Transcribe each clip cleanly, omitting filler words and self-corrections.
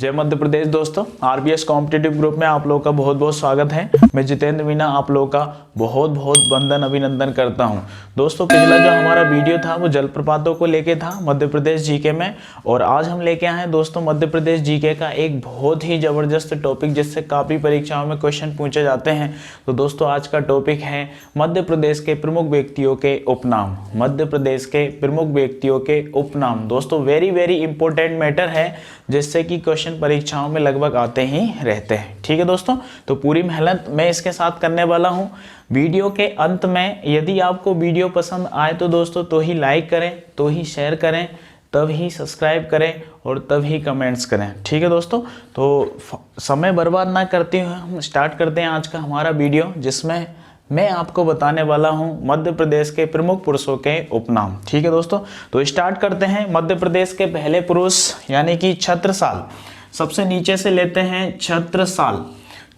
जय मध्य प्रदेश दोस्तों, RBS competitive group में आप लोगों का बहुत बहुत स्वागत है। मैं जितेंद्र मीना आप लोगों का बहुत बहुत वंदन अभिनंदन करता हूं। दोस्तों पिछला जो हमारा वीडियो था वो जलप्रपातों को लेके था मध्य प्रदेश जीके में, और आज हम लेके आए हैं दोस्तों मध्य प्रदेश जीके का एक बहुत ही जबरदस्त टॉपिक जिससे काफ़ी परीक्षाओं में क्वेश्चन पूछे जाते हैं। तो दोस्तों आज का टॉपिक है मध्य प्रदेश के प्रमुख व्यक्तियों के उपनाम। मध्य प्रदेश के प्रमुख व्यक्तियों के उपनाम दोस्तों वेरी वेरी इंपॉर्टेंट मैटर है, जिससे कि क्वेश्चन परीक्षाओं में लगभग आते ही रहते हैं। ठीक है दोस्तों, तो पूरी मेहनत मैं इसके साथ करने वाला हूं। वीडियो के अंत में यदि आपको वीडियो पसंद आए तो दोस्तों तो ही लाइक करें, तो ही शेयर करें, तब ही सब्सक्राइब करें और तब ही कमेंट्स करें। ठीक है दोस्तों, तो समय बर्बाद ना करते हुए हम स्टार्ट करते हैं आज का हमारा वीडियो, जिसमें मैं आपको बताने वाला हूं मध्य प्रदेश के प्रमुख पुरुषों के उपनाम। ठीक है दोस्तों, तो स्टार्ट करते हैं। मध्य प्रदेश के पहले पुरुष यानी कि छत्रसाल, सबसे नीचे से लेते हैं छत्रसाल।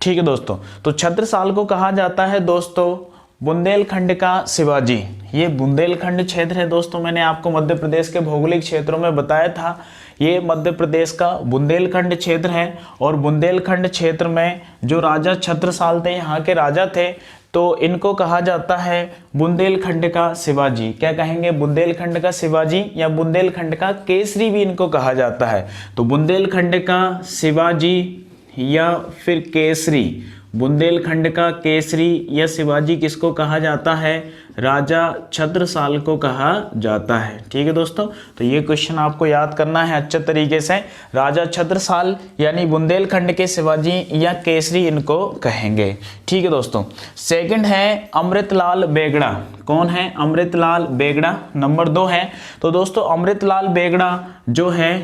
ठीक है दोस्तों, तो छत्रसाल को कहा जाता है दोस्तों बुंदेलखंड का शिवाजी। ये बुंदेलखंड क्षेत्र है दोस्तों, मैंने आपको मध्य प्रदेश के भौगोलिक क्षेत्रों में बताया था। ये मध्य प्रदेश का बुंदेलखंड क्षेत्र है, और बुंदेलखंड क्षेत्र में जो राजा छत्रसाल थे, यहाँ के राजा थे, तो इनको कहा जाता है बुंदेलखंड का शिवाजी। क्या कहेंगे? बुंदेलखंड का शिवाजी या बुंदेलखंड का केसरी भी इनको कहा जाता है। तो बुंदेलखंड का शिवाजी या फिर केसरी, बुंदेलखंड का केसरी या शिवाजी किसको कहा जाता है? राजा छत्रसाल को कहा जाता है। ठीक है दोस्तों, तो ये क्वेश्चन आपको याद करना है अच्छे तरीके से। राजा छत्रसाल यानी बुंदेलखंड के शिवाजी या केसरी इनको कहेंगे। ठीक है दोस्तों, सेकंड है अमृतलाल बेगड़ा। कौन है? अमृतलाल बेगड़ा नंबर 2 है। तो दोस्तों अमृतलाल बेगड़ा जो है,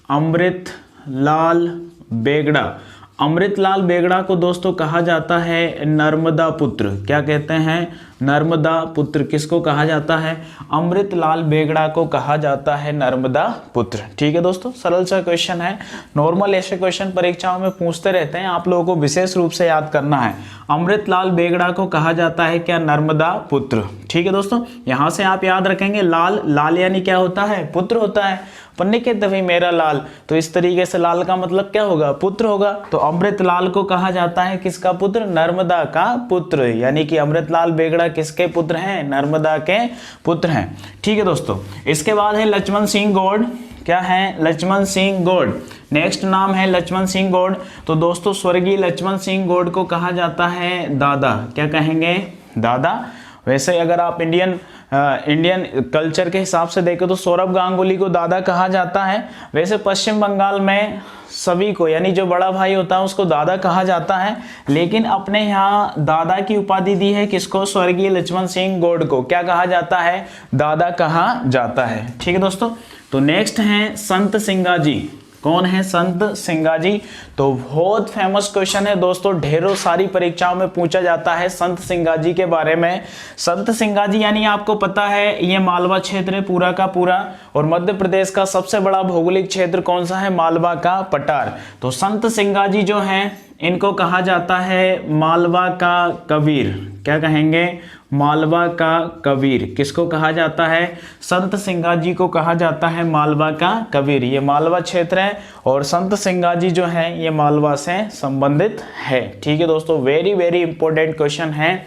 अमृतलाल बेगड़ा, अमृतलाल बेगड़ा को दोस्तों कहा जाता है नर्मदा पुत्र। क्या कहते हैं? नर्मदा पुत्र। किसको कहा जाता है? अमृतलाल बेगड़ा को कहा जाता है नर्मदा पुत्र। ठीक है दोस्तों, सरल सा क्वेश्चन है। नॉर्मल ऐसे क्वेश्चन परीक्षाओं में पूछते रहते हैं, आप लोगों को विशेष रूप से याद करना है। अमृतलाल बेगड़ा को कहा जाता है क्या? नर्मदा पुत्र। ठीक है दोस्तों, यहां से आप याद रखेंगे लाल, लाल यानी क्या होता है? पुत्र होता है। पन्ने के दवी मेरा लाल, तो इस तरीके से लाल का मतलब क्या होगा? पुत्र होगा। तो अमृतलाल को कहा जाता है किसका पुत्र? नर्मदा का पुत्र। यानी कि अमृतलाल बेगड़ा किसके पुत्र हैं? नर्मदा के पुत्र हैं। ठीक है दोस्तों, इसके बाद है लक्ष्मण सिंह गौड़। क्या है? लक्ष्मण सिंह गौड़। नेक्स्ट नाम है लक्ष्मण सिंह गौड़। तो दोस्तों स्वर्गीय लक्ष्मण सिंह गौड़ को कहा जाता है दादा। क्या कहेंगे? दादा। वैसे अगर आप इंडियन कल्चर के हिसाब से देखें तो सौरभ गांगुली को दादा कहा जाता है। वैसे पश्चिम बंगाल में सभी को, यानी जो बड़ा भाई होता है उसको दादा कहा जाता है, लेकिन अपने यहाँ दादा की उपाधि दी है किसको? स्वर्गीय लक्ष्मण सिंह गौड़ को। क्या कहा जाता है? दादा कहा जाता है। ठीक है दोस्तों, तो नेक्स्ट हैं संत सिंगा जी। कौन है? संत सिंगा जी। तो बहुत फेमस क्वेश्चन है दोस्तों, ढेरों सारी परीक्षाओं में पूछा जाता है संत सिंगा जी के बारे में। संत सिंगा जी यानी आपको पता है ये मालवा क्षेत्र है पूरा का पूरा, और मध्य प्रदेश का सबसे बड़ा भौगोलिक क्षेत्र कौन सा है? मालवा का पठार। तो संत सिंगा जी जो हैं इनको कहा जाता है मालवा का कबीर। क्या कहेंगे? मालवा का कबीर। किसको कहा जाता है? संत सिंगा जी को कहा जाता है मालवा का कबीर। ये मालवा क्षेत्र है और संत सिंगा जी जो है ये मालवा से संबंधित है। ठीक है दोस्तों, वेरी वेरी इंपॉर्टेंट क्वेश्चन है।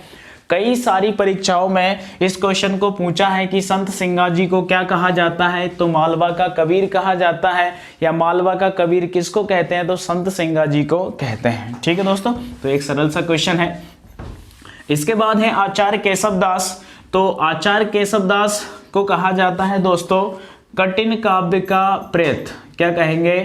कई सारी परीक्षाओं में इस क्वेश्चन को पूछा है कि संत सिंगा जी को क्या कहा जाता है? तो मालवा का कबीर कहा जाता है, या मालवा का कबीर किसको कहते हैं? तो संत सिंगा जी को कहते हैं। ठीक है दोस्तों, तो एक सरल सा क्वेश्चन है। इसके बाद है आचार्य केशवदास। तो आचार्य केशवदास को कहा जाता है दोस्तों कठिन काव्य का प्रेत। क्या कहेंगे?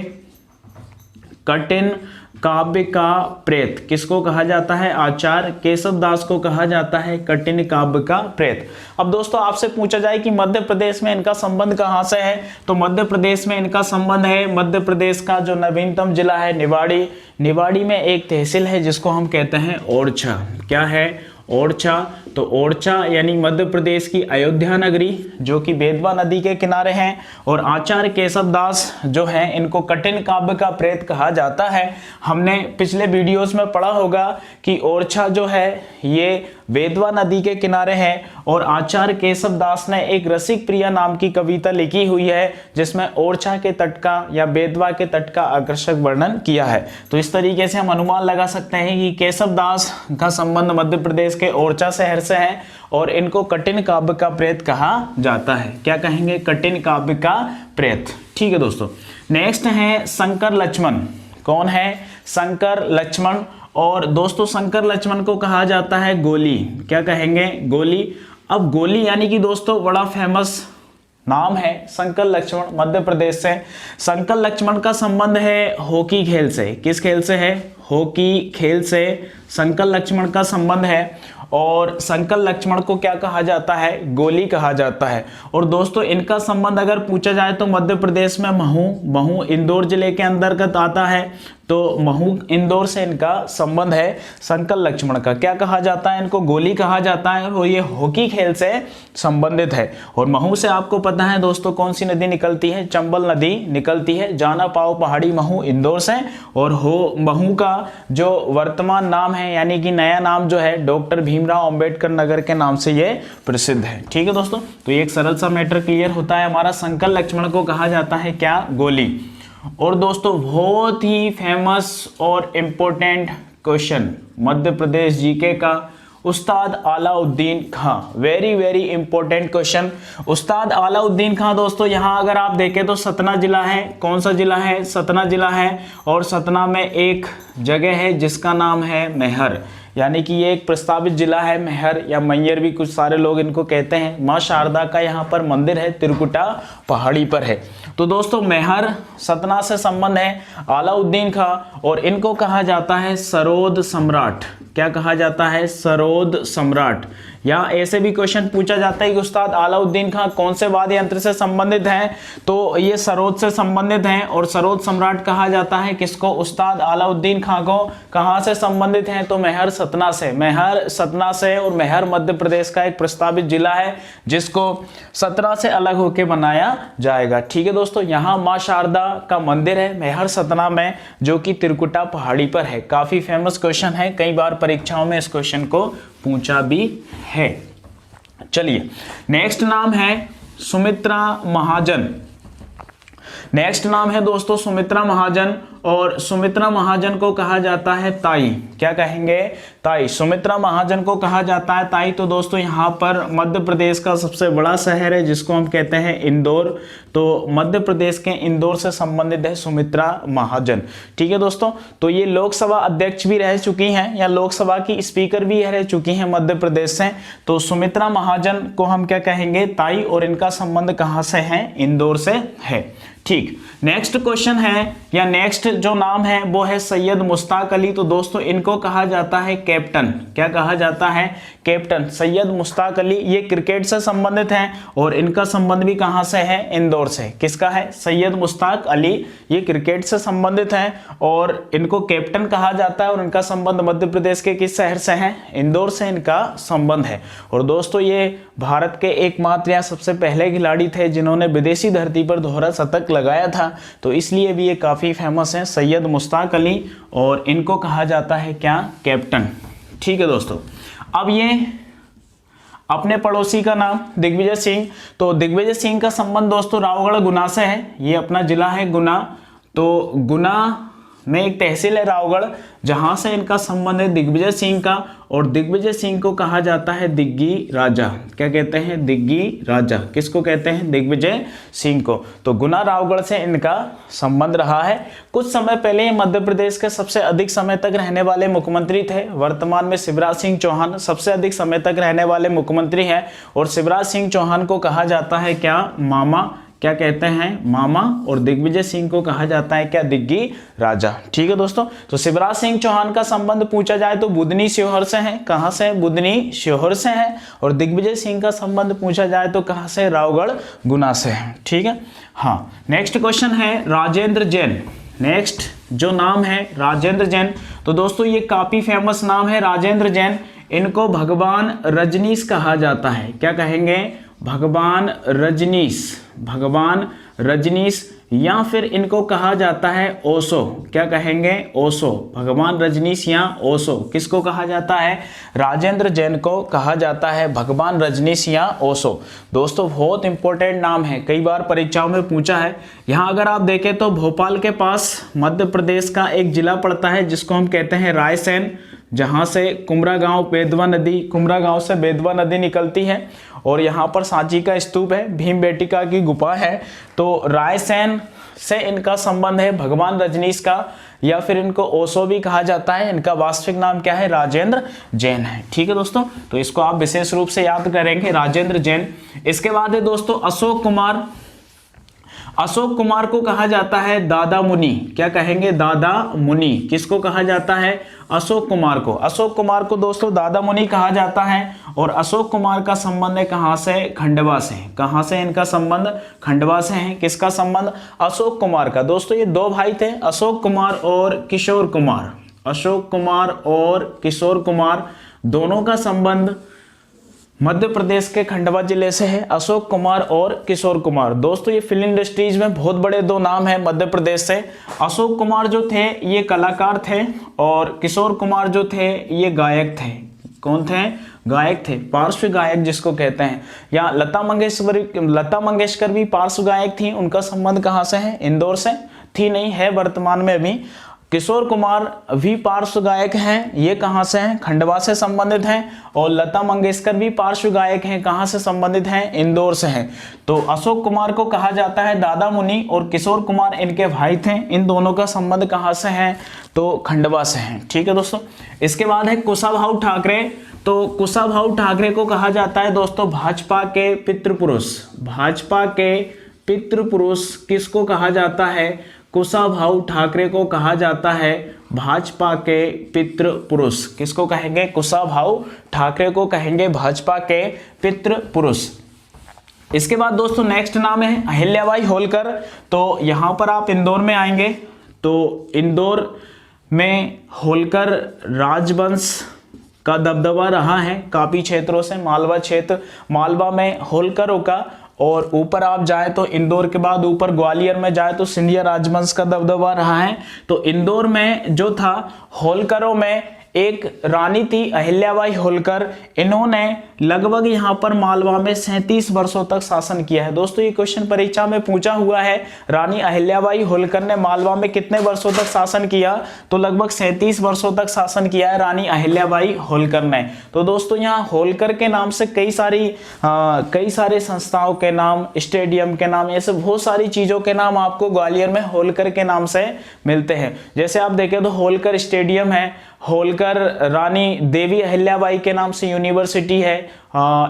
कठिन काव्य का प्रेत। किसको कहा जाता है? आचार्य केशवदास को कहा जाता है कठिन काव्य का प्रेत। अब दोस्तों आपसे पूछा जाए कि मध्य प्रदेश में इनका संबंध कहां से है? तो मध्य प्रदेश में इनका संबंध है मध्य प्रदेश का जो नवीनतम जिला है निवाड़ी। निवाड़ी में एक तहसील है जिसको हम कहते हैं ओरछा। क्या है? ओरछा, तो ओरछा यानी मध्य प्रदेश की अयोध्या नगरी जो कि बेतवा नदी के किनारे हैं। और आचार्य केशव दास जो है इनको कठिन काव्य का प्रेत कहा जाता है। हमने पिछले वीडियोस में पढ़ा होगा कि ओरछा जो है ये बेतवा नदी के किनारे है और आचार्य केशव दास ने एक रसिक प्रिया नाम की कविता लिखी हुई है जिसमें ओरछा के तट का या बेतवा के तट का आकर्षक वर्णन किया है। तो इस तरीके से हम अनुमान लगा सकते हैं कि केशव दास का संबंध मध्य प्रदेश के ओरछा शहर से है और इनको कठिन काव्य का प्रेत कहा जाता है। क्या कहेंगे? कठिन काव्य का प्रेत। ठीक है दोस्तों, नेक्स्ट है शंकर लक्ष्मण। कौन है? शंकर लक्ष्मण। और दोस्तों शंकर लक्ष्मण को कहा जाता है गोली। क्या कहेंगे? गोली। अब गोली यानी कि दोस्तों बड़ा फेमस नाम है शंकर लक्ष्मण, मध्य प्रदेश से। शंकर लक्ष्मण का संबंध है हॉकी खेल से। किस खेल से है? हॉकी खेल से शंकर लक्ष्मण का संबंध है। और शंकर लक्ष्मण को क्या कहा जाता है? गोली कहा जाता है। और दोस्तों इनका संबंध अगर पूछा जाए तो मध्य प्रदेश में महू इंदौर जिले के अंतर्गत आता है। तो महू इंदौर से इनका संबंध है शंकर लक्ष्मण का। क्या कहा जाता है? इनको गोली कहा जाता है और ये हॉकी खेल से संबंधित है। और महू से आपको पता है दोस्तों कौन सी नदी निकलती है? चंबल नदी निकलती है। जाना पाओ पहाड़ी महू इंदौर से। और महू का जो वर्तमान नाम है यानी कि नया नाम जो है डॉक्टर भीमराव अंबेडकर नगर के नाम से ये प्रसिद्ध है। ठीक है दोस्तों, तो ये एक सरल सा मैटर क्लियर होता है हमारा। शंकर लक्ष्मण को कहा जाता है क्या? गोली। और दोस्तों बहुत ही फेमस और important question Madhya Pradesh GK का, Ustad Alauddin Khan. Very very important question. Ustad Alauddin खां दोस्तों यहाँ अगर आप देखें तो सतना जिला है। कौन सा जिला है? सतना जिला है। और सतना में एक जगह है जिसका नाम है मैहर, यानी कि ये एक प्रस्तावित जिला है। मैहर या मैयर भी कुछ सारे लोग इनको कहते हैं। माँ शारदा का यहाँ पर मंदिर है, त्रिकुटा पहाड़ी पर है। तो दोस्तों मैहर सतना से संबंध है अलाउद्दीन खां और इनको कहा जाता है सरोद सम्राट। क्या कहा जाता है? सरोद सम्राट। या ऐसे भी क्वेश्चन पूछा जाता है कि उस्ताद अलाउद्दीन खां कौन से वाद्य यंत्र से संबंधित हैं? तो ये सरोद से संबंधित हैं। और सरोद सम्राट कहा जाता है किसको? उस्ताद अलाउद्दीन खां को। कहाँ से संबंधित हैं? तो मैहर सतना से। मैहर सतना से। और मैहर मध्य प्रदेश का एक प्रस्तावित जिला है जिसको सतना से अलग होकर बनाया जाएगा। ठीक है दोस्तों, यहाँ माँ शारदा का मंदिर है मैहर सतना में जो कि त्रिकुटा पहाड़ी पर है। काफी फेमस क्वेश्चन है, कई बार परीक्षाओं में इस क्वेश्चन को पूछा भी है। चलिए नेक्स्ट नाम है सुमित्रा महाजन। नेक्स्ट नाम है दोस्तों सुमित्रा महाजन। और सुमित्रा महाजन को कहा जाता है ताई। क्या कहेंगे? ताई। सुमित्रा महाजन को कहा जाता है ताई। तो दोस्तों यहाँ पर मध्य प्रदेश का सबसे बड़ा शहर है जिसको हम कहते हैं इंदौर। तो मध्य प्रदेश के इंदौर से संबंधित है सुमित्रा महाजन। ठीक है दोस्तों, तो ये लोकसभा अध्यक्ष भी रह चुकी हैं या लोकसभा की स्पीकर भी रह चुकी हैं मध्य प्रदेश से। तो सुमित्रा महाजन को हम क्या कहेंगे? ताई। और इनका संबंध कहाँ से है? इंदौर से है। ठीक, नेक्स्ट क्वेश्चन है या नेक्स्ट जो नाम है वो है सैयद मुश्ताक अली। तो दोस्तों इनको कहा जाता है कैप्टन। क्या कहा जाता है? कैप्टन। सैयद मुश्ताक अली ये क्रिकेट से संबंधित हैं और इनका संबंध भी कहाँ से है? इंदौर से। किसका है? सैयद मुश्ताक अली ये क्रिकेट से संबंधित हैं और इनको कैप्टन कहा जाता है। और इनका संबंध मध्य प्रदेश के किस शहर से है? इंदौर से इनका संबंध है। और दोस्तों ये भारत के एकमात्र या सबसे पहले खिलाड़ी थे जिन्होंने विदेशी धरती पर दोहरा शतक लगाया था। तो इसलिए भी ये काफी फेमस है सैयद मुश्ताक अली और इनको कहा जाता है क्या? कैप्टन। ठीक है दोस्तों, अब ये अपने पड़ोसी का नाम दिग्विजय सिंह। तो दिग्विजय सिंह का संबंध दोस्तों रावगढ़ गुना से है। ये अपना जिला है गुना। तो गुना में एक तहसील है रावगढ़ जहां से इनका संबंध है दिग्विजय सिंह का। और दिग्विजय सिंह को कहा जाता है दिग्गी राजा। क्या कहते हैं? दिग्गी राजा। किसको कहते हैं? दिग्विजय सिंह को। तो गुना रावगढ़ से इनका संबंध रहा है। कुछ समय पहले ये मध्य प्रदेश के सबसे अधिक समय तक रहने वाले मुख्यमंत्री थे। वर्तमान में शिवराज सिंह चौहान सबसे अधिक समय तक रहने वाले मुख्यमंत्री हैं। और शिवराज सिंह चौहान को कहा जाता है क्या? मामा। क्या कहते हैं? मामा। और दिग्विजय सिंह को कहा जाता है क्या? दिग्गी राजा। ठीक है दोस्तों, तो शिवराज सिंह चौहान का संबंध पूछा जाए तो बुधनी शिवहर से है। कहां से? बुधनी शिवहर से है। और दिग्विजय सिंह का संबंध पूछा जाए तो कहां से? रावगढ़ गुना से है। ठीक है। हाँ, नेक्स्ट क्वेश्चन है राजेंद्र जैन। नेक्स्ट जो नाम है राजेंद्र जैन। तो दोस्तों ये काफी फेमस नाम है राजेंद्र जैन। इनको भगवान रजनीश कहा जाता है। क्या कहेंगे? भगवान रजनीश, भगवान रजनीश, या फिर इनको कहा जाता है ओशो। क्या कहेंगे? ओशो, भगवान रजनीश या ओशो। किसको कहा जाता है? राजेंद्र जैन को कहा जाता है भगवान रजनीश या ओशो। दोस्तों बहुत इंपॉर्टेंट नाम है, कई बार परीक्षाओं में पूछा है। यहाँ अगर आप देखें तो भोपाल के पास मध्य प्रदेश का एक जिला पड़ता है जिसको हम कहते हैं रायसेन, जहाँ से कुमरा गांव बेतवा नदी, कुमरा गांव से बेतवा नदी निकलती है और यहाँ पर सांची का स्तूप है, भीम बेटिका की गुफा है। तो रायसेन से इनका संबंध है भगवान रजनीश का, या फिर इनको ओशो भी कहा जाता है। इनका वास्तविक नाम क्या है? राजेंद्र जैन है। ठीक है दोस्तों, तो इसको आप विशेष रूप से याद करेंगे, राजेंद्र जैन। इसके बाद है दोस्तों अशोक कुमार। अशोक कुमार को कहा जाता है दादा मुनि। क्या कहेंगे? दादा मुनि। किसको कहा जाता है? अशोक कुमार को। अशोक कुमार को दोस्तों दादा मुनि कहा जाता है। और अशोक कुमार का संबंध है कहाँ से? खंडवा से। कहाँ से इनका संबंध? खंडवा से है। किसका संबंध? अशोक कुमार का। दोस्तों ये दो भाई थे, अशोक कुमार और किशोर कुमार। अशोक कुमार और किशोर कुमार दोनों का संबंध मध्य प्रदेश के खंडवा जिले से है, अशोक कुमार और किशोर कुमार। दोस्तों ये फिल्म इंडस्ट्रीज में बहुत बड़े दो नाम हैं मध्य प्रदेश से। अशोक कुमार जो थे ये कलाकार थे और किशोर कुमार जो थे ये गायक थे। कौन थे? गायक थे, पार्श्व गायक जिसको कहते हैं। या लता मंगेशकर भी पार्श्व गायक थी। उनका संबंध कहाँ से है? इंदौर से। थी नहीं, है वर्तमान में अभी। किशोर कुमार भी पार्श्व गायक हैं, ये कहाँ से हैं? खंडवा से संबंधित हैं। और लता मंगेशकर भी पार्श्व गायक हैं, कहाँ से संबंधित हैं? इंदौर से हैं। तो अशोक कुमार को कहा जाता है दादा मुनि और किशोर कुमार इनके भाई थे। इन दोनों का संबंध कहाँ से है? तो खंडवा से है। ठीक है दोस्तों, इसके बाद है कुशाभाऊ ठाकरे। तो कुशाभाऊ ठाकरे को कहा जाता है दोस्तों भाजपा के पितृपुरुष। भाजपा के पितृपुरुष किसको कहा जाता है? कुशाभाऊ ठाकरे को कहा जाता है भाजपा के पितृपुरुष। किसको कहेंगे? कुशाभाऊ ठाकरे को कहेंगे भाजपा के पितृपुरुष। इसके बाद दोस्तों नेक्स्ट नाम है अहिल्याबाई होलकर। तो यहाँ पर आप इंदौर में आएंगे तो इंदौर में होलकर राजवंश का दबदबा रहा है काफी क्षेत्रों से। मालवा क्षेत्र, मालवा में होलकरों का, और ऊपर आप जाए तो इंदौर के बाद ऊपर ग्वालियर में जाए तो सिंधिया राजवंश का दबदबा रहा है। तो इंदौर में जो था होलकरों में एक रानी थी अहिल्याबाई होलकर। इन्होंने लगभग यहाँ पर मालवा में 37 वर्षों तक शासन किया है। दोस्तों ये क्वेश्चन परीक्षा में पूछा हुआ है, रानी अहिल्याबाई होलकर ने मालवा में कितने वर्षों तक शासन किया? तो लगभग 37 वर्षों तक शासन किया है रानी अहिल्याबाई होलकर ने। तो दोस्तों यहाँ होलकर के नाम से कई सारे संस्थाओं के नाम, स्टेडियम के नाम, ऐसे बहुत सारी चीजों के नाम आपको ग्वालियर में होलकर के नाम से मिलते हैं। जैसे आप देखें तो होलकर स्टेडियम है, होलकर रानी देवी अहिल्याबाई के नाम से यूनिवर्सिटी है,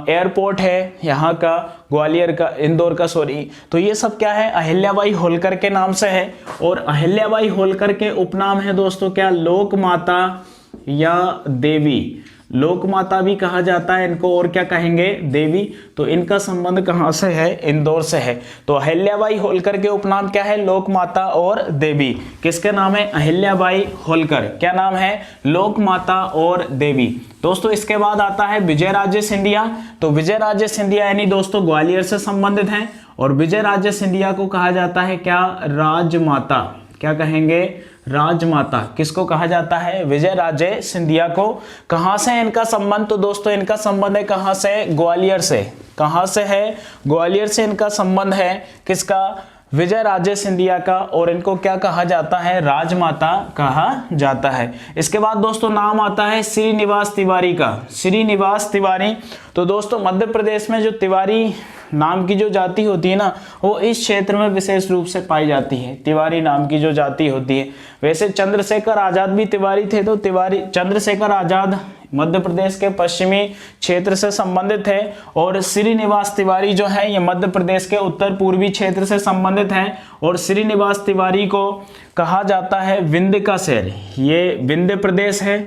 एयरपोर्ट है यहाँ का, ग्वालियर का, इंदौर का सॉरी। तो ये सब क्या है? अहिल्याबाई होलकर के नाम से है। और अहिल्याबाई होलकर के उपनाम है दोस्तों क्या? लोक माता या देवी। लोक माता भी कहा जाता है इनको, और क्या कहेंगे? देवी। तो इनका संबंध कहाँ से है? इंदौर से है। तो अहिल्याबाई होलकर के उपनाम क्या है? लोक माता और देवी। किसके नाम है? अहिल्याबाई होलकर। क्या नाम है? लोक माता और देवी। दोस्तों इसके बाद आता है विजय राजे सिंधिया। तो विजय राजे सिंधिया यानी दोस्तों ग्वालियर से संबंधित हैं, और विजय राजे सिंधिया को कहा जाता है क्या? राजमाता। क्या कहेंगे? राजमाता। किसको कहा जाता है? विजय राजे सिंधिया को। कहां से है इनका संबंध? तो दोस्तों इनका संबंध है कहां से? ग्वालियर से। कहां से है? ग्वालियर से इनका संबंध है। किसका? विजय राजे सिंधिया का। और इनको क्या कहा जाता है? राजमाता कहा जाता है। इसके बाद दोस्तों नाम आता है श्रीनिवास तिवारी का। श्रीनिवास तिवारी। तो दोस्तों मध्य प्रदेश में जो तिवारी नाम की जो जाति होती है ना, वो इस क्षेत्र में विशेष रूप से पाई जाती है। तिवारी नाम की जो जाति होती है। वैसे चंद्रशेखर आजाद भी तिवारी थे, तो चंद्रशेखर आजाद मध्य प्रदेश के पश्चिमी क्षेत्र से संबंधित है, और श्रीनिवास तिवारी जो है ये मध्य प्रदेश के उत्तर पूर्वी क्षेत्र से संबंधित हैं। और श्रीनिवास तिवारी को कहा जाता है विंध्य का शेर। ये विंध्य प्रदेश है।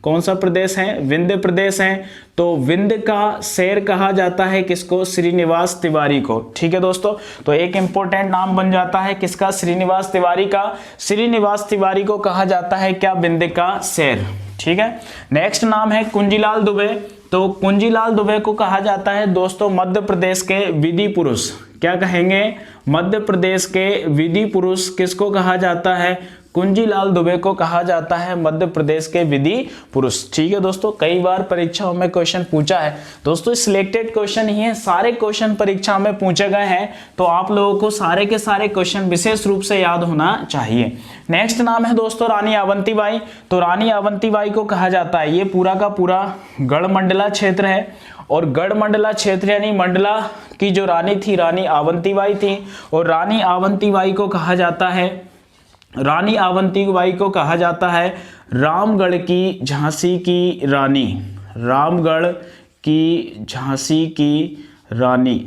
कौन सा प्रदेश है? विंध्य प्रदेश है। तो विंध्य का शेर कहा जाता है किसको? श्रीनिवास तिवारी को। ठीक है दोस्तों, तो एक इंपॉर्टेंट नाम बन जाता है किसका? श्रीनिवास तिवारी का। श्रीनिवास तिवारी को कहा जाता है क्या? विंध्य का शेर। ठीक है। नेक्स्ट नाम है कुंजीलाल दुबे। तो कुंजीलाल दुबे को कहा जाता है दोस्तों मध्य प्रदेश के विधि पुरुष। क्या कहेंगे? मध्य प्रदेश के विधि पुरुष किसको कहा जाता है? कुंजीलाल दुबे को कहा जाता है मध्य प्रदेश के विधि पुरुष। ठीक है दोस्तों, कई बार परीक्षाओं में क्वेश्चन पूछा है दोस्तों, सिलेक्टेड क्वेश्चन ही है, सारे क्वेश्चन परीक्षा में पूछे गए हैं, तो आप लोगों को सारे के सारे क्वेश्चन विशेष रूप से याद होना चाहिए। नेक्स्ट नाम है दोस्तों रानी अवंतीबाई। तो रानी अवंतीबाई को कहा जाता है, ये पूरा का पूरा गढ़मंडला क्षेत्र है, और गढ़मंडला क्षेत्र यानी मंडला की जो रानी थी रानी अवंतीबाई थी, और रानी अवंतीबाई को कहा जाता है, रानी अवंतीबाई को कहा जाता है रामगढ़ की झांसी की रानी, रामगढ़ की झांसी की रानी।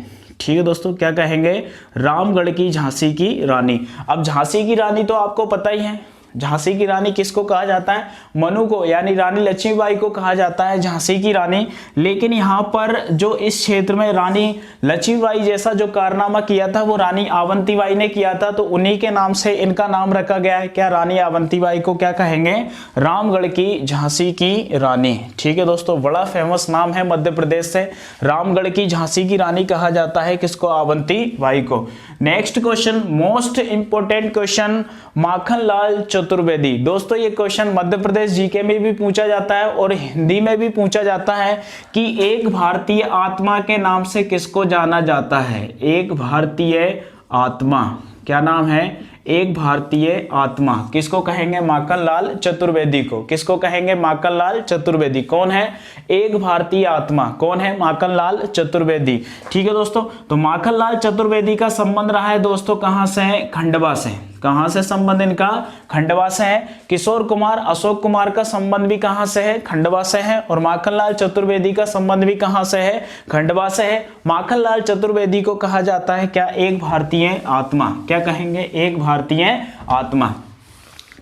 ठीक है दोस्तों, क्या कहेंगे? रामगढ़ की झांसी की रानी। अब झांसी की रानी तो आपको पता ही है, झांसी की रानी किसको कहा जाता है? मनु को, यानी रानी लक्ष्मीबाई को कहा जाता है झांसी की रानी। लेकिन यहाँ पर जो इस क्षेत्र में रानी लक्ष्मीबाई जैसा जो कारनामा किया था वो रानी अवंतीबाई ने किया था, तो उन्हीं के नाम से इनका नाम रखा गया है। क्या? रानी अवंतीबाई को क्या कहेंगे? रामगढ़ की झांसी की रानी। ठीक है दोस्तों, बड़ा फेमस नाम है मध्य प्रदेश से, रामगढ़ की झांसी की रानी कहा जाता है किसको? अवंतीबाई को। Next question, most important question, Makhanlal Chaturvedi. दोस्तों ये क्वेश्चन मध्य प्रदेश जीके में भी पूछा जाता है और हिंदी में भी पूछा जाता है कि एक भारतीय आत्मा के नाम से किसको जाना जाता है? एक भारतीय आत्मा, क्या नाम है? एक भारतीय आत्मा किसको कहेंगे? माखनलाल चतुर्वेदी को। किसको कहेंगे? माखनलाल चतुर्वेदी। कौन है? एक भारतीय आत्मा। कौन है? माखनलाल चतुर्वेदी। ठीक है दोस्तों, तो माखनलाल चतुर्वेदी का संबंध रहा है दोस्तों कहां से है? खंडवा से। कहां से संबंध इनका? खंडवा से है। किशोर कुमार, अशोक कुमार का संबंध भी कहां से है? खंडवा से है। और माखनलाल चतुर्वेदी का संबंध भी कहां से है? खंडवा से है। माखनलाल चतुर्वेदी को कहा जाता है क्या? एक भारतीय आत्मा। क्या कहेंगे? एक भारतीय आत्मा।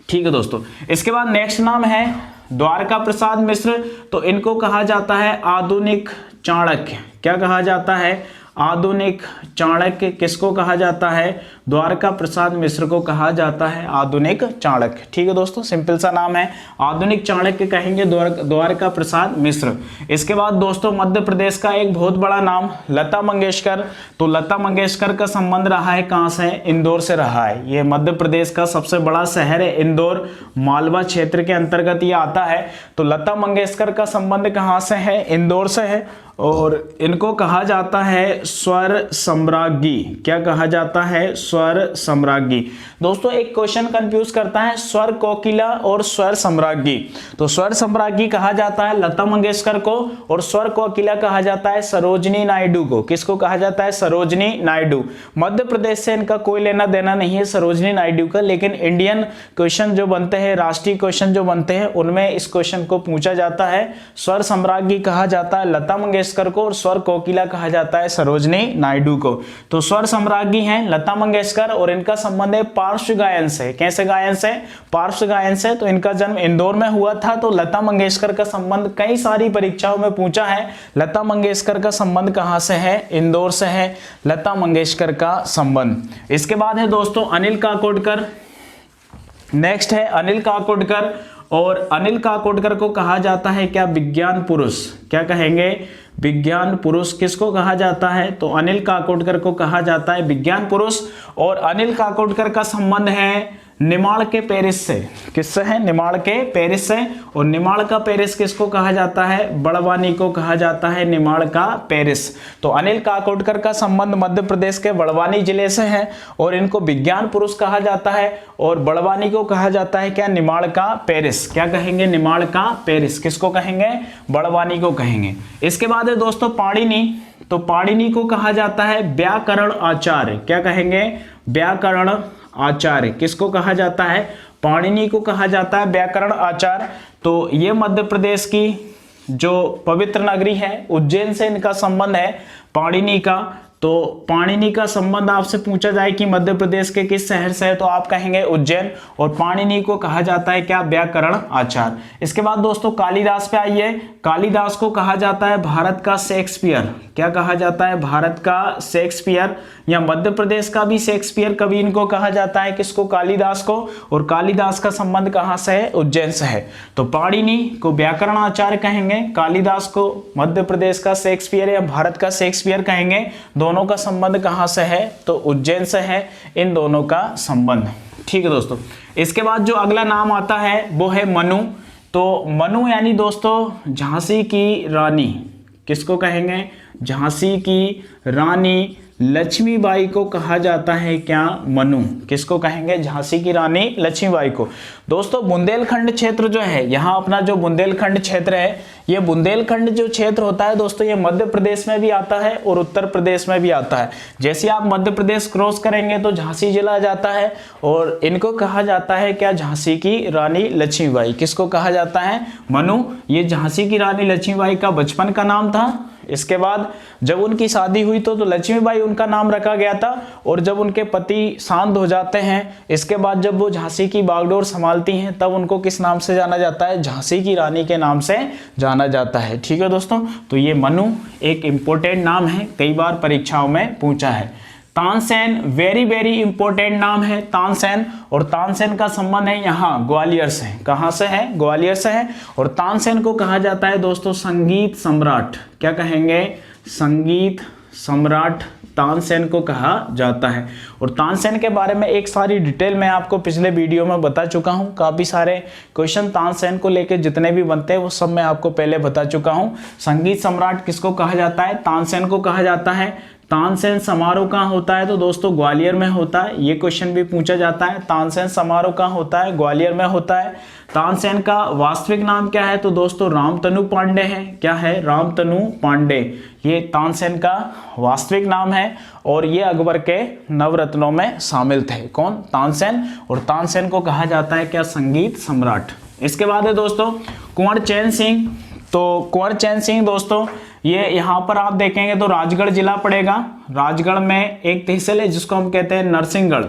ठीक है दोस्तों, इसके बाद नेक्स्ट नाम है द्वारका प्रसाद मिश्र। तो इनको कहा जाता है आधुनिक चाणक्य। क्या कहा जाता है? आधुनिक चाणक्य। किसको कहा जाता है? द्वारका प्रसाद मिश्र को कहा जाता है आधुनिक चाणक्य। ठीक है दोस्तों, सिंपल सा नाम है, आधुनिक चाणक्य कहेंगे द्वारका प्रसाद मिश्र। इसके बाद दोस्तों मध्य प्रदेश का एक बहुत बड़ा नाम लता मंगेशकर। तो लता मंगेशकर का संबंध रहा है कहां से? इंदौर से रहा है। ये मध्य प्रदेश का सबसे बड़ा शहर है इंदौर, मालवा क्षेत्र के अंतर्गत ये आता है। तो लता मंगेशकर का संबंध कहां से है? इंदौर से है। और इनको कहा जाता है स्वर सम्राज्ञी। क्या कहा जाता है? स्वर सम्राज्ञी। दोस्तों एक क्वेश्चन कंफ्यूज करता है स्वर कोकिला और स्वर सम्राज्ञी। तो स्वर सम्राज्ञी कहा जाता है लता मंगेशकर को, और स्वर कोकिला कहा जाता है सरोजनी नायडू को। किसको कहा जाता है? सरोजनी नायडू। मध्य प्रदेश से इनका कोई लेना देना नहीं है सरोजनी नायडू का, लेकिन इंडियन क्वेश्चन जो बनते हैं, राष्ट्रीय क्वेश्चन जो बनते हैं, उनमें इस क्वेश्चन को पूछा जाता है। स्वर सम्राज्ञी कहा जाता है लता मंगेशकर को, और स्वर कोकिला कहा जाता है सरोजनी नायडू को। तो स्वर सम्राज्ञी हैं लता मंगेशकर, और इनका संबंध है पार्श्व गायन से। कैसे गायन से? पार्श्व गायन से। तो इनका जन्म इंदौर में हुआ था। तो लता मंगेशकर का संबंध कई सारी परीक्षाओं में पूछा है। लता मंगेशकर का संबंध कहां से है? इंदौर से है लता मंगेशकर का संबंध। इसके बाद है दोस्तों अनिल काकोडकर। नेक्स्ट है अनिल काकोडकर, और अनिल काकोडकर को कहा जाता है क्या? विज्ञान पुरुष। क्या कहेंगे? विज्ञान पुरुष। किसको कहा जाता है? तो अनिल काकोडकर को कहा जाता है विज्ञान पुरुष। और अनिल काकोडकर का संबंध है निमाड़ के पेरिस से। किससे है? निमाड़ के पेरिस से। और निमाड़ का पेरिस किसको कहा जाता है? बड़वानी को कहा जाता है निमाड़ का पेरिस। तो अनिल काकोडकर का संबंध मध्य प्रदेश के बड़वानी जिले से है, और इनको विज्ञान पुरुष कहा जाता है। और बड़वानी को कहा जाता है क्या? निमाड़ का पेरिस। क्या कहेंगे? निमाड़ का पेरिस। किसको कहेंगे? बड़वानी को कहेंगे। इसके बाद है दोस्तों पाणिनि। तो पाणिनि को कहा जाता है व्याकरण आचार्य। क्या कहेंगे? व्याकरण आचार्य। किसको कहा जाता है? पाणिनि को कहा जाता है व्याकरण आचार्य। तो ये मध्य प्रदेश की जो पवित्र नगरी है उज्जैन से इनका संबंध है पाणिनि का। तो पाणिनि का संबंध आपसे पूछा जाए कि मध्य प्रदेश के किस शहर से है, तो आप कहेंगे उज्जैन, और पाणिनि को कहा जाता है क्या, व्याकरण आचार्य। इसके बाद दोस्तों कालिदास पे आइए। कालिदास को कहा जाता है भारत का शेक्सपियर। क्या कहा जाता है, भारत का शेक्सपियर, या मध्य प्रदेश का भी शेक्सपियर कवि इनको कहा जाता है, किसको, कालिदास को। और कालिदास का संबंध कहां से है, उज्जैन से है। तो पाणिनि को व्याकरण आचार्य कहेंगे, कालिदास को मध्य प्रदेश का शेक्सपियर या भारत का शेक्सपियर कहेंगे। दोनों का संबंध कहां से है, तो उज्जैन से है इन दोनों का संबंध। ठीक है दोस्तों, इसके बाद जो अगला नाम आता है वो है मनु। तो मनु यानी दोस्तों झांसी की रानी, किसको कहेंगे, झांसी की रानी लक्ष्मीबाई को कहा जाता है क्या, मनु। किसको कहेंगे, झांसी की रानी लक्ष्मीबाई को। दोस्तों बुंदेलखंड क्षेत्र जो है, यहाँ अपना जो बुंदेलखंड क्षेत्र है, ये बुंदेलखंड जो क्षेत्र होता है दोस्तों, ये मध्य प्रदेश में भी आता है और उत्तर प्रदेश में भी आता है। जैसे आप मध्य प्रदेश क्रॉस करेंगे तो झांसी जिला जाता है, और इनको कहा जाता है क्या, झांसी की रानी लक्ष्मीबाई। किसको कहा जाता है, मनु। ये झांसी की रानी लक्ष्मीबाई का बचपन का नाम था। इसके बाद जब उनकी शादी हुई तो लक्ष्मीबाई उनका नाम रखा गया था, और जब उनके पति शांत हो जाते हैं, इसके बाद जब वो झांसी की बागडोर संभालती हैं, तब उनको किस नाम से जाना जाता है, झांसी की रानी के नाम से जाना जाता है। ठीक है दोस्तों, तो ये मनु एक इंपॉर्टेंट नाम है, कई बार परीक्षाओं में पूछा है। तानसेन वेरी वेरी इंपॉर्टेंट नाम है, तानसेन। और तानसेन का संबंध है यहाँ ग्वालियर से। कहाँ से है, ग्वालियर से है। और तानसेन को कहा जाता है दोस्तों संगीत सम्राट। क्या कहेंगे, संगीत सम्राट तानसेन को कहा जाता है। और तानसेन के बारे में एक सारी डिटेल मैं आपको पिछले वीडियो में बता चुका हूँ। काफ़ी सारे क्वेश्चन तानसेन को लेकर जितने भी बनते हैं वो सब मैं आपको पहले बता चुका हूँ। संगीत सम्राट किसको कहा जाता है, तानसेन को कहा जाता है। तानसेन समारोह कहाँ होता है, तो दोस्तों ग्वालियर में होता है। ये क्वेश्चन भी पूछा जाता है, तानसेन समारोह कहाँ होता है, ग्वालियर में होता है। तानसेन का वास्तविक नाम क्या है, तो दोस्तों रामतनु पांडे है। क्या है, रामतनु पांडे, ये तानसेन का वास्तविक नाम है। और ये अकबर के नवरत्नों में शामिल थे, कौन, तानसेन। और तानसेन को कहा जाता है क्या, संगीत सम्राट। इसके बाद है दोस्तों कुंवर चैन सिंह। तो कुंवर चैन सिंह दोस्तों, ये यहाँ पर आप देखेंगे तो राजगढ़ जिला पड़ेगा। राजगढ़ में एक तहसील है जिसको हम कहते हैं नरसिंहगढ़।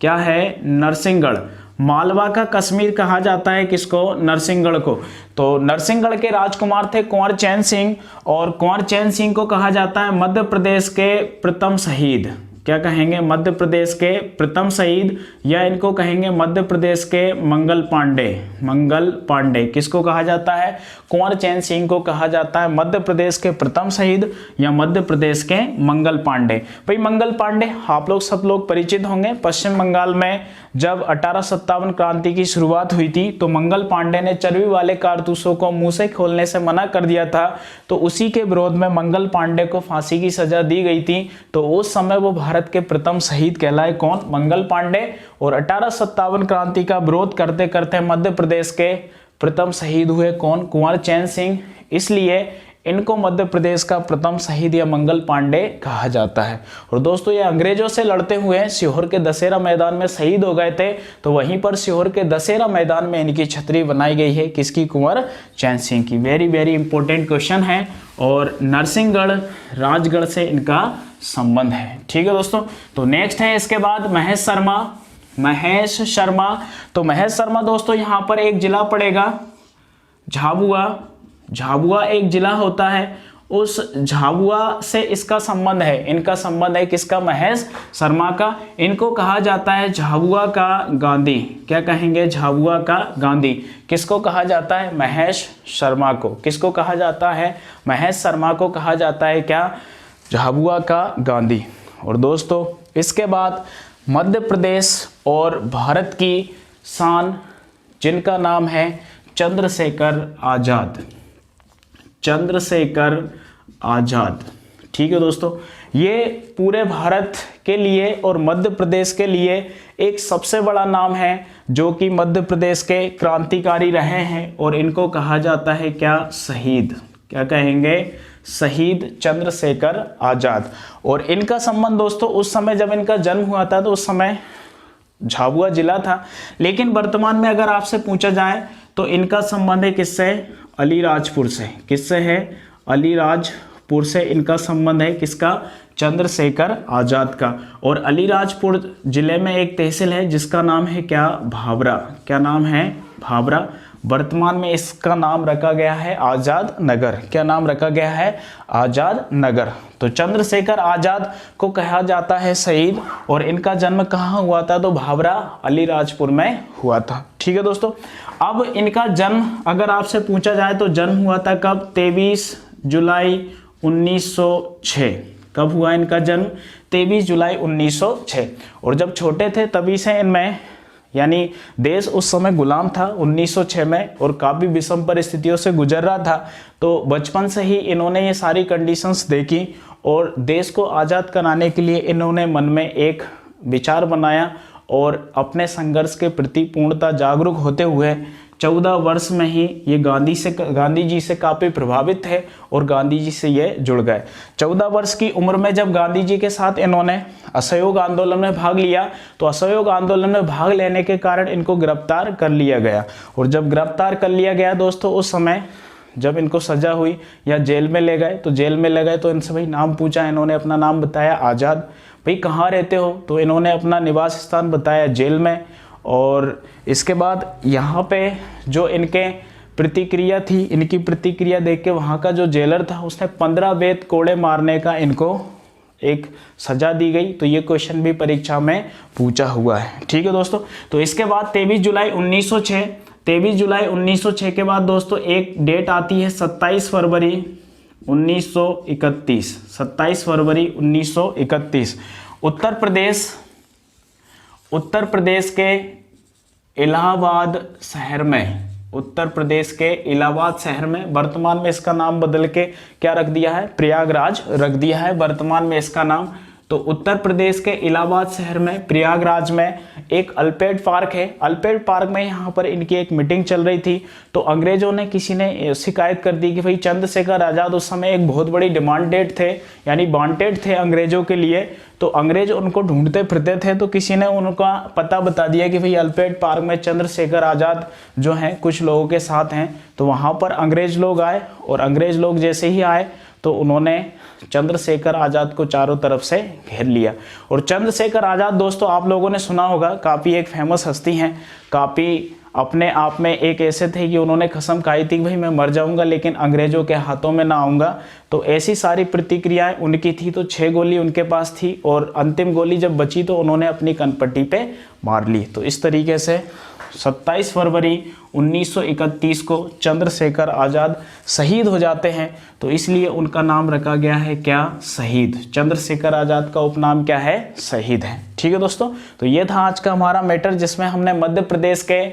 क्या है, नरसिंहगढ़। मालवा का कश्मीर कहा जाता है किसको, नरसिंहगढ़ को। तो नरसिंहगढ़ के राजकुमार थे कुंवर चैन सिंह, और कुंवर चैन सिंह को कहा जाता है मध्य प्रदेश के प्रथम शहीद। क्या कहेंगे, मध्य प्रदेश के प्रथम शहीद, या इनको कहेंगे मध्य प्रदेश के मंगल पांडे। मंगल पांडे किसको कहा जाता है, कुंवर चैन सिंह को कहा जाता है मध्य प्रदेश के प्रथम शहीद या मध्य प्रदेश के मंगल पांडे। भाई मंगल पांडे आप लोग सब लोग परिचित होंगे। पश्चिम बंगाल में जब 1857 क्रांति की शुरुआत हुई थी तो मंगल पांडे ने चर्बी वाले कारतूसों को मुंह से खोलने से मना कर दिया था। तो उसी के विरोध में मंगल पांडे को फांसी की सजा दी गई थी। तो उस समय वो भारत के प्रथम शहीद कहलाए, कौन, मंगल पांडे। और 1857 क्रांति का विरोध करते करते मध्य प्रदेश के प्रथम शहीद हुए, कौन, कुंवर चैन सिंह। इसलिए इनको मध्य प्रदेश का प्रथम शहीद या मंगल पांडे कहा जाता है। और दोस्तों ये अंग्रेजों से लड़ते हुए सीहोर के दशहरा मैदान में शहीद हो गए थे। तो वहीं पर सीहोर के दशहरा मैदान में इनकी छतरी बनाई गई है, किसकी, कुंवर चैन सिंह की। वेरी वेरी इंपॉर्टेंट क्वेश्चन है। और नरसिंहगढ़ राजगढ़ से इनका संबंध है। ठीक है दोस्तों, तो नेक्स्ट है इसके बाद महेश शर्मा। महेश शर्मा, तो महेश शर्मा दोस्तों यहाँ पर एक जिला पड़ेगा झाबुआ। झाबुआ एक जिला होता है, उस झाबुआ से इसका संबंध है। इनका संबंध है किसका, महेश शर्मा का। इनको कहा जाता है झाबुआ का गांधी। क्या कहेंगे, झाबुआ का गांधी। किसको कहा जाता है, महेश शर्मा को। किसको कहा जाता है, महेश शर्मा को कहा जाता है क्या, झाबुआ का गांधी। और दोस्तों इसके बाद मध्य प्रदेश और भारत की शान, जिनका नाम है चंद्रशेखर आजाद। चंद्रशेखर आजाद। ठीक है दोस्तों, ये पूरे भारत के लिए और मध्य प्रदेश के लिए एक सबसे बड़ा नाम है, जो कि मध्य प्रदेश के क्रांतिकारी रहे हैं। और इनको कहा जाता है क्या, शहीद। क्या कहेंगे, शहीद चंद्रशेखर आजाद। और इनका संबंध दोस्तों उस समय जब इनका जन्म हुआ था तो उस समय झाबुआ जिला था। लेकिन वर्तमान में अगर आपसे पूछा जाए तो इनका संबंध है किससे, अलीराजपुर से। किससे है, अलीराजपुर अलीराजपुर से इनका संबंध है, किसका? चंद्रशेखर आजाद का। और अलीराजपुर जिले में एक तहसील है जिसका नाम है क्या? भाभरा। क्या नाम है? भाभरा। वर्तमान में इसका नाम रखा गया है आजाद नगर। क्या नाम रखा गया है? आजाद नगर। तो चंद्रशेखर आजाद को कहा जाता है शहीद, और इनका जन्म कहाँ हुआ था? तो भाभरा अलीराजपुर में हुआ था। ठीक है दोस्तों, अब इनका जन्म अगर आपसे पूछा जाए तो जन्म हुआ था कब? 23 जुलाई 1906। कब हुआ इनका जन्म? 23 जुलाई 1906। और जब छोटे थे तभी से इनमें, यानी देश उस समय गुलाम था 1906 में, और काफ़ी विषम परिस्थितियों से गुजर रहा था। तो बचपन से ही इन्होंने ये सारी कंडीशंस देखी, और देश को आज़ाद कराने के लिए इन्होंने मन में एक विचार बनाया, और अपने संघर्ष के प्रति पूर्णतः जागरूक होते हुए 14 वर्ष में ही ये गांधी जी से काफ़ी प्रभावित थे, और गांधी जी से ये जुड़ गए। 14 वर्ष की उम्र में जब गांधी जी के साथ इन्होंने असहयोग आंदोलन में भाग लिया, तो असहयोग आंदोलन में भाग लेने के कारण इनको गिरफ्तार कर लिया गया। और जब गिरफ्तार कर लिया गया दोस्तों, उस समय जब इनको सजा हुई या जेल में ले गए, तो जेल में ले गए तो इनसे भाई नाम पूछा, इन्होंने अपना नाम बताया आज़ाद। भाई कहाँ रहते हो? तो इन्होंने अपना निवास स्थान बताया जेल में। और इसके बाद यहाँ पे जो इनके प्रतिक्रिया थी, इनकी प्रतिक्रिया देख के वहाँ का जो जेलर था उसने 15 वेद कोड़े मारने का इनको एक सजा दी गई। तो ये क्वेश्चन भी परीक्षा में पूछा हुआ है। ठीक है दोस्तों, तो इसके बाद 23 जुलाई 1906 के बाद दोस्तों एक डेट आती है 27 फरवरी 1931। 27 फरवरी 1931 उत्तर प्रदेश के इलाहाबाद शहर में, उत्तर प्रदेश के इलाहाबाद शहर में, वर्तमान में इसका नाम बदल के क्या रख दिया है? प्रयागराज रख दिया है वर्तमान में इसका नाम। तो उत्तर प्रदेश के इलाहाबाद शहर में प्रयागराज में एक अल्फ्रेड पार्क है। अल्फ्रेड पार्क में यहाँ पर इनकी एक मीटिंग चल रही थी। तो अंग्रेजों ने, किसी ने शिकायत कर दी कि भाई चंद्रशेखर आज़ाद उस समय एक बहुत बड़ी डिमांडेड थे, यानी वांटेड थे अंग्रेजों के लिए। तो अंग्रेज उनको ढूंढते फिरते थे। तो किसी ने उनका पता बता दिया कि भाई अल्फ्रेड पार्क में चंद्रशेखर आज़ाद जो हैं कुछ लोगों के साथ हैं। तो वहाँ पर अंग्रेज लोग आए, और अंग्रेज लोग जैसे ही आए तो उन्होंने चंद्रशेखर आज़ाद को चारों तरफ से घेर लिया। और चंद्रशेखर आज़ाद दोस्तों आप लोगों ने सुना होगा, काफ़ी एक फेमस हस्ती हैं, काफ़ी अपने आप में एक ऐसे थे कि उन्होंने कसम खाई थी कि भाई मैं मर जाऊंगा लेकिन अंग्रेजों के हाथों में ना आऊँगा। तो ऐसी सारी प्रतिक्रियाएं उनकी थी। तो 6 गोली उनके पास थी, और अंतिम गोली जब बची तो उन्होंने अपनी कनपट्टी पे मार ली। तो इस तरीके से 27 फरवरी 1931 को चंद्रशेखर आज़ाद शहीद हो जाते हैं। तो इसलिए उनका नाम रखा गया है क्या? शहीद। चंद्रशेखर आज़ाद का उपनाम क्या है? शहीद है। ठीक है दोस्तों, तो ये था आज का हमारा मैटर, जिसमें हमने मध्य प्रदेश के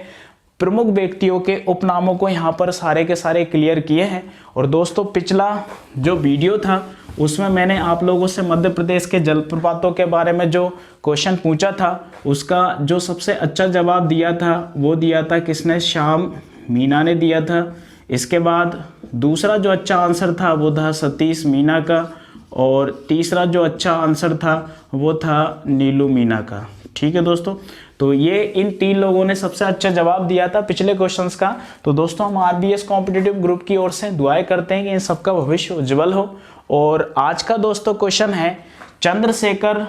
प्रमुख व्यक्तियों के उपनामों को यहाँ पर सारे के सारे क्लियर किए हैं। और दोस्तों पिछला जो वीडियो था उसमें मैंने आप लोगों से मध्य प्रदेश के जलप्रपातों के बारे में जो क्वेश्चन पूछा था, उसका जो सबसे अच्छा जवाब दिया था वो दिया था किसने? श्याम मीना ने दिया था। इसके बाद दूसरा जो अच्छा आंसर था वो था सतीश मीना का, और तीसरा जो अच्छा आंसर था वो था नीलू मीना का। ठीक है दोस्तों, तो ये इन 3 लोगों ने सबसे अच्छा जवाब दिया था पिछले क्वेश्चंस का। तो दोस्तों हम आरबीएस कॉम्पिटिटिव ग्रुप की ओर से दुआएं करते हैं कि इन सबका भविष्य उज्जवल हो। और आज का दोस्तों क्वेश्चन है, चंद्रशेखर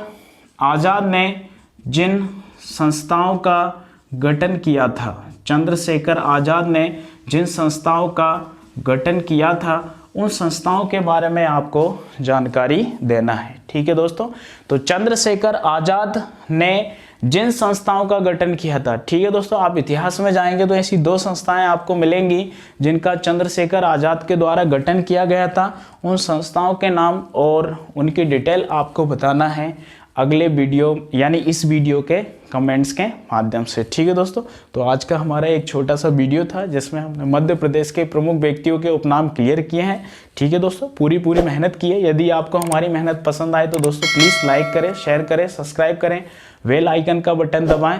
आज़ाद ने जिन संस्थाओं का गठन किया था, चंद्रशेखर आज़ाद ने जिन संस्थाओं का गठन किया था उन संस्थाओं के बारे में आपको जानकारी देना है। ठीक है दोस्तों, तो चंद्रशेखर आज़ाद ने जिन संस्थाओं का गठन किया था, ठीक है दोस्तों, आप इतिहास में जाएंगे तो ऐसी 2 संस्थाएं आपको मिलेंगी जिनका चंद्रशेखर आज़ाद के द्वारा गठन किया गया था। उन संस्थाओं के नाम और उनकी डिटेल आपको बताना है अगले वीडियो, यानी इस वीडियो के कमेंट्स के माध्यम से। ठीक है दोस्तों, तो आज का हमारा एक छोटा सा वीडियो था जिसमें हमने मध्य प्रदेश के प्रमुख व्यक्तियों के उपनाम क्लियर किए हैं। ठीक है दोस्तों, पूरी मेहनत की है। यदि आपको हमारी मेहनत पसंद आए तो दोस्तों प्लीज़ लाइक करें, शेयर करें, सब्सक्राइब करें, बेल आइकन का बटन दबाएं।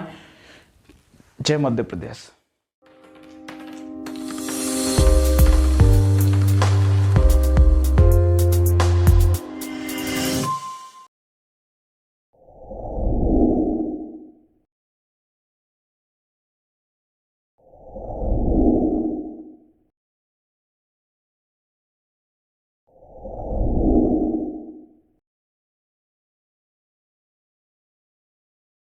जय मध्य प्रदेश।